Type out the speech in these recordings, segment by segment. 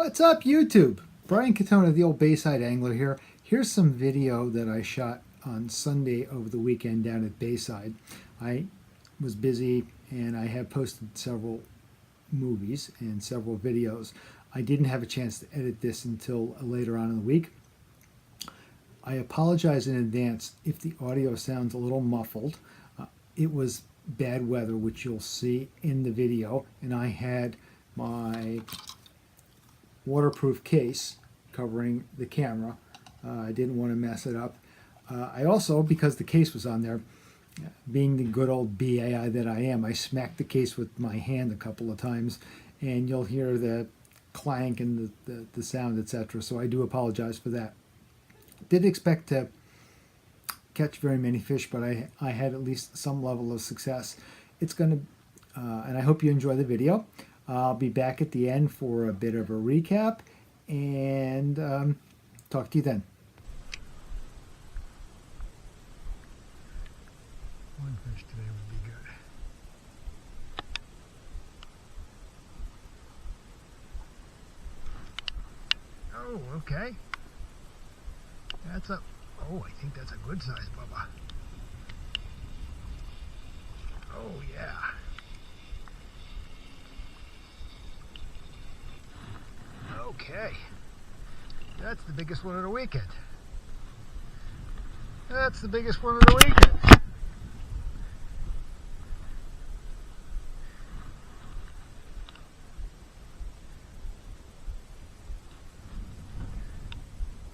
What's up, YouTube? Brian Katona, the old Bayside Angler here. Here's some video that I shot on Sunday over the weekend down at Bayside. I was busy and I have posted several movies and several videos. I didn't have a chance to edit this until later on in the week. I apologize in advance if the audio sounds a little muffled. It was bad weather, which you'll see in the video, and I had my waterproof case covering the camera. I didn't want to mess it up. I also, because the case was on there, being the good old BAI that I am, I smacked the case with my hand a couple of times, and you'll hear the clank and the sound, etc. So I do apologize for that. Didn't expect to catch very many fish, but I had at least some level of success. It's going to, and I hope you enjoy the video. I'll be back at the end for a bit of a recap, and talk to you then. One fish today would be good. Oh, okay. That's a, oh, I think that's a good size bubba. Oh, yeah. Okay. That's the biggest one of the weekend. That's the biggest one of the weekend.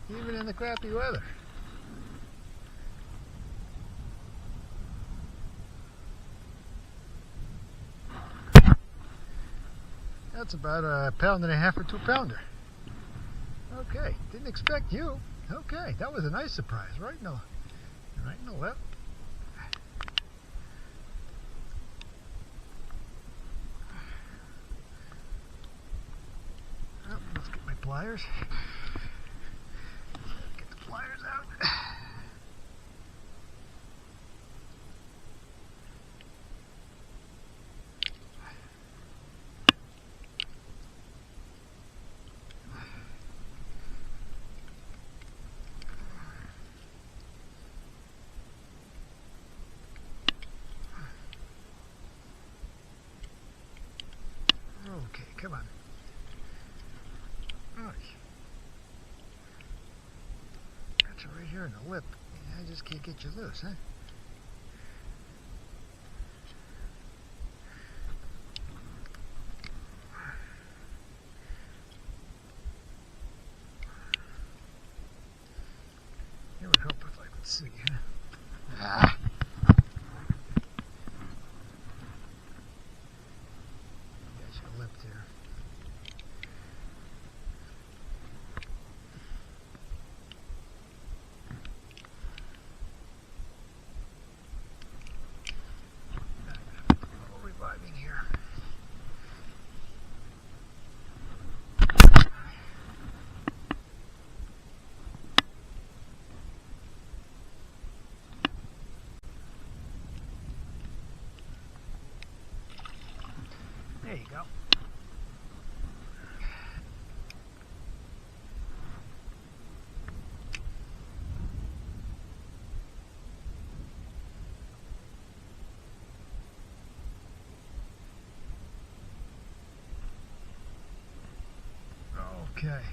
Even in the crappy weather. That's about a 1.5 pound or 2 pounder. Okay, didn't expect you. Okay, that was a nice surprise. Right in the lip. Oh, let's get my pliers. Get the pliers out. Okay, come on. Got you right here in the lip. I just can't get you loose, huh? It would help if I could see, huh? Ah. Lip there. A little reviving here. There you go. Okay,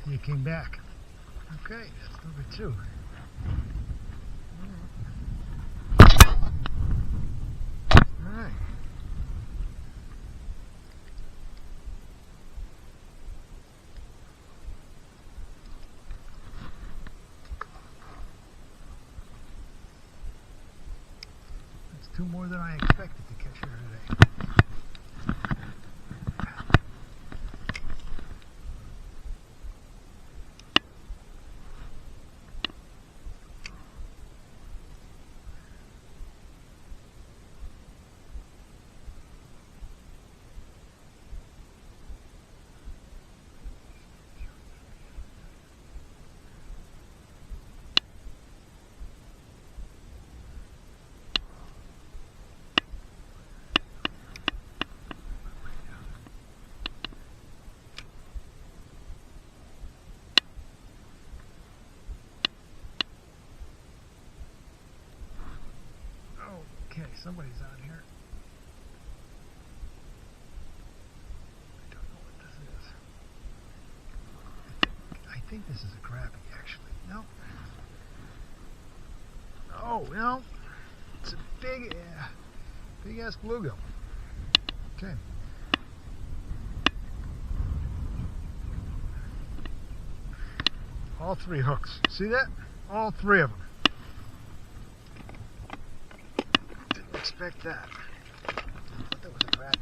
you came back. Okay, that's number 2. All right. That's 2 more than I expected to catch here today. Okay, somebody's on here. I don't know what this is. I think this is a crappie, actually. No. Oh, no. It's a big ass bluegill. Okay. All three hooks. See that? All three of them. Didn't expect that. I thought that was a crappie.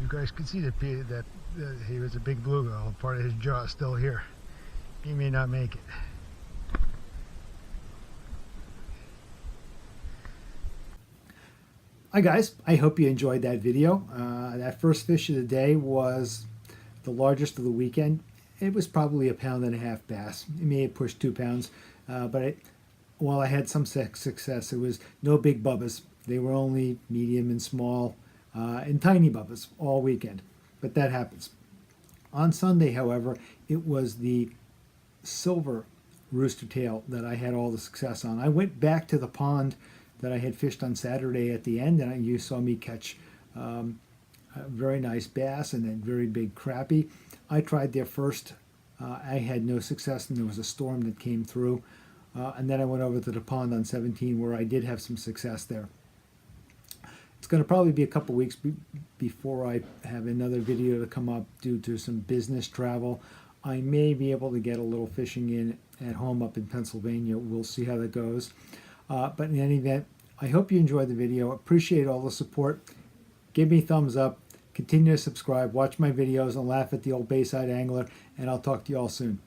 You guys can see that he was a big bluegill. Part of his jaw is still here. He may not make it. Hi guys, I hope you enjoyed that video. That first fish of the day was the largest of the weekend. It was probably 1.5 pound bass. It may have pushed 2 pounds, but while I had some success, it was no big bubbas. They were only medium and small and tiny bubbas all weekend, but that happens. On Sunday, however, it was the silver rooster tail that I had all the success on. I went back to the pond that I had fished on Saturday at the end, and you saw me catch a very nice bass and then very big crappie. I tried there first. I had no success, and there was a storm that came through. And then I went over to the pond on 17 where I did have some success there. It's going to probably be a couple weeks before I have another video to come up due to some business travel. I may be able to get a little fishing in at home up in Pennsylvania. We'll see how that goes. But in any event, I hope you enjoyed the video. Appreciate all the support. Give me a thumbs up. Continue to subscribe. Watch my videos and laugh at the old Bayside Angler. And I'll talk to you all soon.